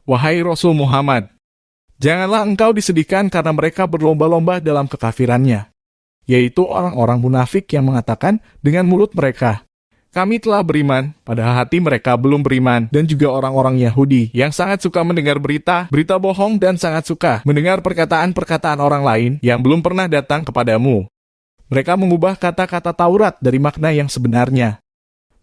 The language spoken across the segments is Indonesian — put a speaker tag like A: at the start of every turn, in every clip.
A: Wahai Rasul Muhammad, janganlah engkau disedihkan karena mereka berlomba-lomba dalam kekafirannya, yaitu orang-orang munafik yang mengatakan dengan mulut mereka, kami telah beriman, padahal hati mereka belum beriman, dan juga orang-orang Yahudi yang sangat suka mendengar berita bohong dan sangat suka mendengar perkataan-perkataan orang lain yang belum pernah datang kepadamu. Mereka mengubah kata-kata Taurat dari makna yang sebenarnya.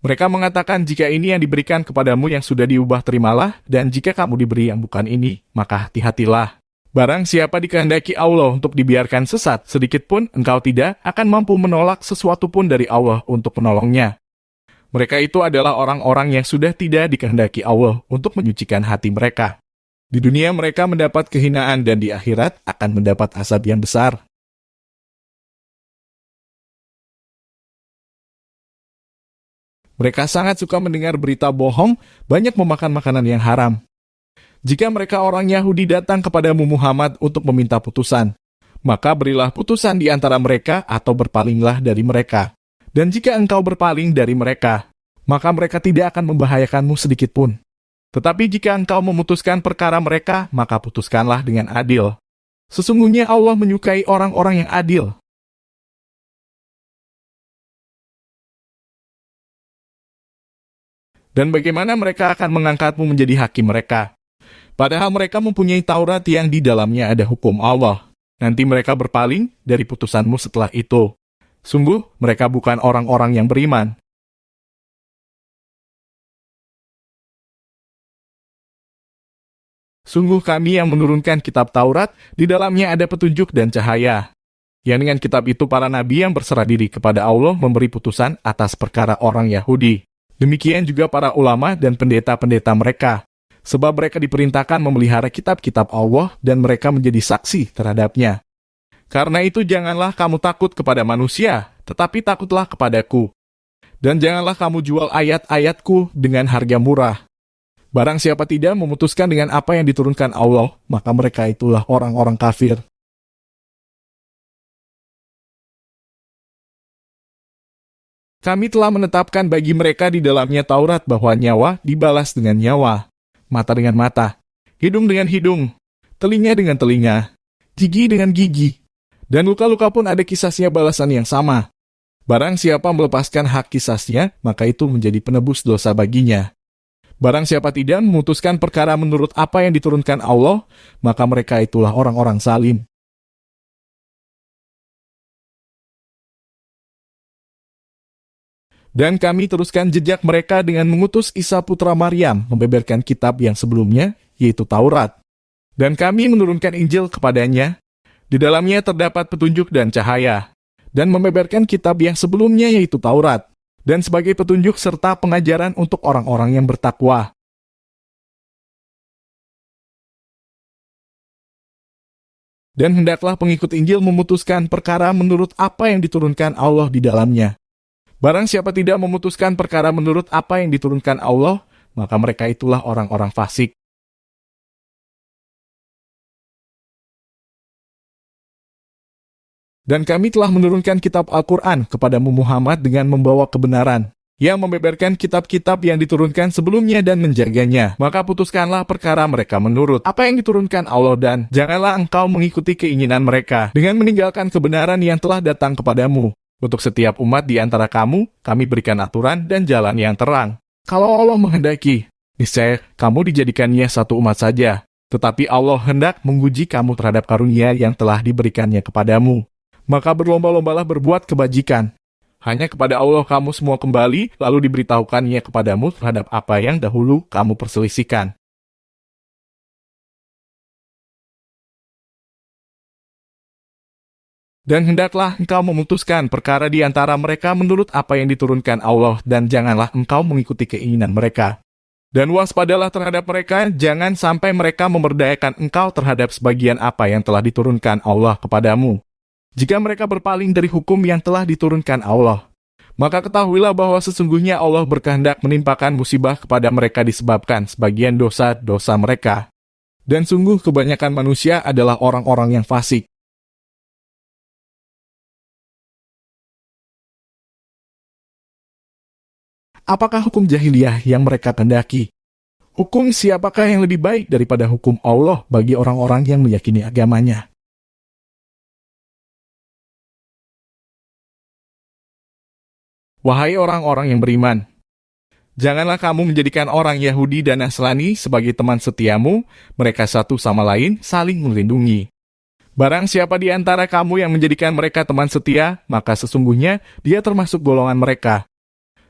A: Mereka mengatakan jika ini yang diberikan kepadamu yang sudah diubah terimalah, dan jika kamu diberi yang bukan ini, maka hati-hatilah. Barang siapa dikehendaki Allah untuk dibiarkan sesat, sedikitpun engkau tidak akan mampu menolak sesuatu pun dari Allah untuk menolongnya. Mereka itu adalah orang-orang yang sudah tidak dikehendaki Allah untuk menyucikan hati mereka. Di dunia mereka mendapat kehinaan dan di akhirat akan mendapat azab yang besar. Mereka sangat suka mendengar berita bohong, banyak memakan makanan yang haram. Jika mereka orang Yahudi datang kepadamu Muhammad untuk meminta putusan, maka berilah putusan di antara mereka atau berpalinglah dari mereka. Dan jika engkau berpaling dari mereka, maka mereka tidak akan membahayakanmu sedikitpun. Tetapi jika engkau memutuskan perkara mereka, maka putuskanlah dengan adil. Sesungguhnya Allah menyukai orang-orang yang adil. Dan bagaimana mereka akan mengangkatmu menjadi hakim mereka? Padahal mereka mempunyai Taurat yang di dalamnya ada hukum Allah. Nanti mereka berpaling dari putusanmu setelah itu. Sungguh, mereka bukan orang-orang yang beriman. Sungguh kami yang menurunkan kitab Taurat, di dalamnya ada petunjuk dan cahaya. Yang dengan kitab itu para nabi yang berserah diri kepada Allah memberi putusan atas perkara orang Yahudi. Demikian juga para ulama dan pendeta-pendeta mereka. Sebab mereka diperintahkan memelihara kitab-kitab Allah dan mereka menjadi saksi terhadapnya. Karena itu janganlah kamu takut kepada manusia, tetapi takutlah kepadaku. Dan janganlah kamu jual ayat-ayatku dengan harga murah. Barang siapa tidak memutuskan dengan apa yang diturunkan Allah, maka mereka itulah orang-orang kafir. Kami telah menetapkan bagi mereka di dalamnya Taurat bahwa nyawa dibalas dengan nyawa, mata dengan mata, hidung dengan hidung, telinga dengan telinga, gigi dengan gigi. Dan luka-luka pun ada kisahnya balasan yang sama. Barang siapa melepaskan hak kisahnya, maka itu menjadi penebus dosa baginya. Barang siapa tidak memutuskan perkara menurut apa yang diturunkan Allah, maka mereka itulah orang-orang zalim. Dan kami teruskan jejak mereka dengan mengutus Isa putra Maryam membeberkan kitab yang sebelumnya, yaitu Taurat. Dan kami menurunkan Injil kepadanya. Di dalamnya terdapat petunjuk dan cahaya. Dan membeberkan kitab yang sebelumnya, yaitu Taurat. Dan sebagai petunjuk serta pengajaran untuk orang-orang yang bertakwa. Dan hendaklah pengikut Injil memutuskan perkara menurut apa yang diturunkan Allah di dalamnya. Barang siapa tidak memutuskan perkara menurut apa yang diturunkan Allah, maka mereka itulah orang-orang fasik. Dan kami telah menurunkan kitab Al-Quran kepadamu Muhammad dengan membawa kebenaran, yang membeberkan kitab-kitab yang diturunkan sebelumnya dan menjaganya. Maka putuskanlah perkara mereka menurut apa yang diturunkan Allah dan janganlah engkau mengikuti keinginan mereka dengan meninggalkan kebenaran yang telah datang kepadamu. Untuk setiap umat di antara kamu, kami berikan aturan dan jalan yang terang. Kalau Allah menghendaki, niscaya kamu dijadikannya satu umat saja. Tetapi Allah hendak menguji kamu terhadap karunia yang telah diberikannya kepadamu. Maka berlomba-lombalah berbuat kebajikan. Hanya kepada Allah kamu semua kembali, lalu diberitahukannya kepadamu terhadap apa yang dahulu kamu perselisihkan. Dan hendaklah engkau memutuskan perkara di antara mereka menurut apa yang diturunkan Allah, dan janganlah engkau mengikuti keinginan mereka. Dan waspadalah terhadap mereka, jangan sampai mereka memberdayakan engkau terhadap sebagian apa yang telah diturunkan Allah kepadamu. Jika mereka berpaling dari hukum yang telah diturunkan Allah, maka ketahuilah bahwa sesungguhnya Allah berkehendak menimpakan musibah kepada mereka disebabkan sebagian dosa-dosa mereka. Dan sungguh kebanyakan manusia adalah orang-orang yang fasik. Apakah hukum jahiliyah yang mereka kehendaki? Hukum siapakah yang lebih baik daripada hukum Allah bagi orang-orang yang meyakini agamanya? Wahai orang-orang yang beriman, janganlah kamu menjadikan orang Yahudi dan Nasrani sebagai teman setiamu, mereka satu sama lain saling melindungi. Barang siapa di antara kamu yang menjadikan mereka teman setia, maka sesungguhnya dia termasuk golongan mereka.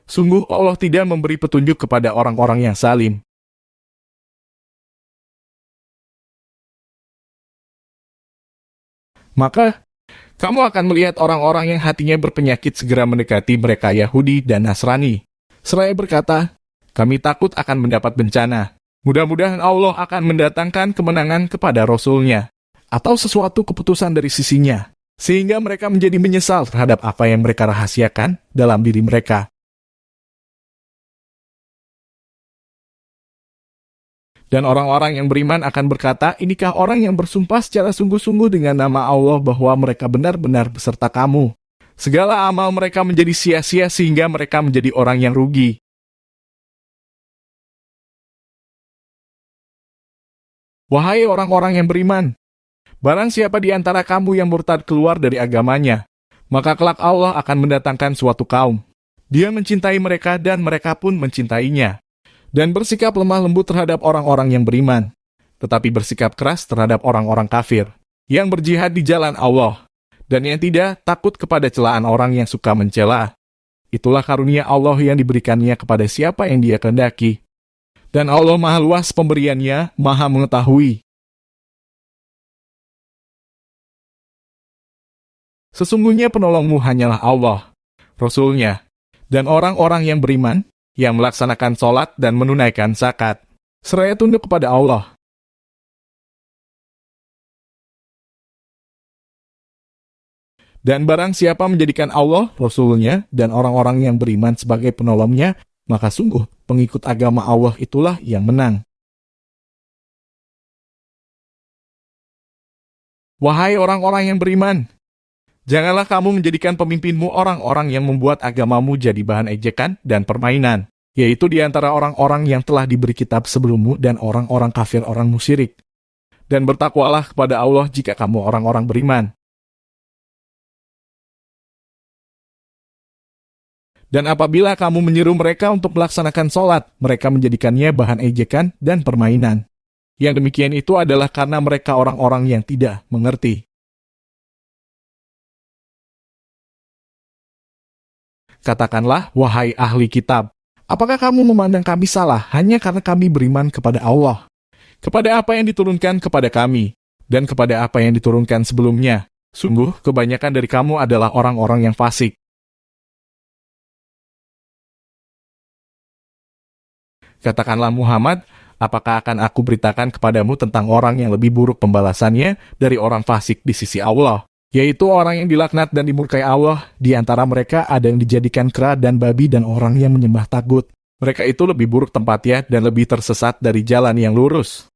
A: Sungguh Allah tidak memberi petunjuk kepada orang-orang yang zalim. Maka, kamu akan melihat orang-orang yang hatinya berpenyakit segera mendekati mereka Yahudi dan Nasrani. Seraya berkata, kami takut akan mendapat bencana. Mudah-mudahan Allah akan mendatangkan kemenangan kepada Rasul-Nya, atau sesuatu keputusan dari sisinya, sehingga mereka menjadi menyesal terhadap apa yang mereka rahasiakan dalam diri mereka. Dan orang-orang yang beriman akan berkata, inikah orang yang bersumpah secara sungguh-sungguh dengan nama Allah bahwa mereka benar-benar beserta kamu. Segala amal mereka menjadi sia-sia sehingga mereka menjadi orang yang rugi. Wahai orang-orang yang beriman, barang siapa di antara kamu yang murtad keluar dari agamanya, maka kelak Allah akan mendatangkan suatu kaum. Dia mencintai mereka dan mereka pun mencintainya. Dan bersikap lemah lembut terhadap orang-orang yang beriman, tetapi bersikap keras terhadap orang-orang kafir, yang berjihad di jalan Allah, dan yang tidak takut kepada celaan orang yang suka mencela. Itulah karunia Allah yang diberikannya kepada siapa yang Dia kehendaki. Dan Allah maha luas pemberiannya, maha mengetahui. Sesungguhnya penolongmu hanyalah Allah, Rasul-Nya, dan orang-orang yang beriman, yang melaksanakan sholat dan menunaikan zakat, seraya tunduk kepada Allah. Dan barang siapa menjadikan Allah, Rasul-Nya, dan orang-orang yang beriman sebagai penolongnya, maka sungguh pengikut agama Allah itulah yang menang. Wahai orang-orang yang beriman, janganlah kamu menjadikan pemimpinmu orang-orang yang membuat agamamu jadi bahan ejekan dan permainan, yaitu di antara orang-orang yang telah diberi kitab sebelummu dan orang-orang kafir orang musyrik. Dan bertakwalah kepada Allah jika kamu orang-orang beriman. Dan apabila kamu menyeru mereka untuk melaksanakan sholat, mereka menjadikannya bahan ejekan dan permainan. Yang demikian itu adalah karena mereka orang-orang yang tidak mengerti. Katakanlah, wahai ahli kitab, apakah kamu memandang kami salah hanya karena kami beriman kepada Allah, kepada apa yang diturunkan kepada kami, dan kepada apa yang diturunkan sebelumnya? Sungguh, kebanyakan dari kamu adalah orang-orang yang fasik. Katakanlah Muhammad, apakah akan aku beritakan kepadamu tentang orang yang lebih buruk pembalasannya dari orang fasik di sisi Allah? Yaitu orang yang dilaknat dan dimurkai Allah. Di antara mereka ada yang dijadikan kera dan babi dan orang yang menyembah tagut. Mereka itu lebih buruk tempatnya dan lebih tersesat dari jalan yang lurus.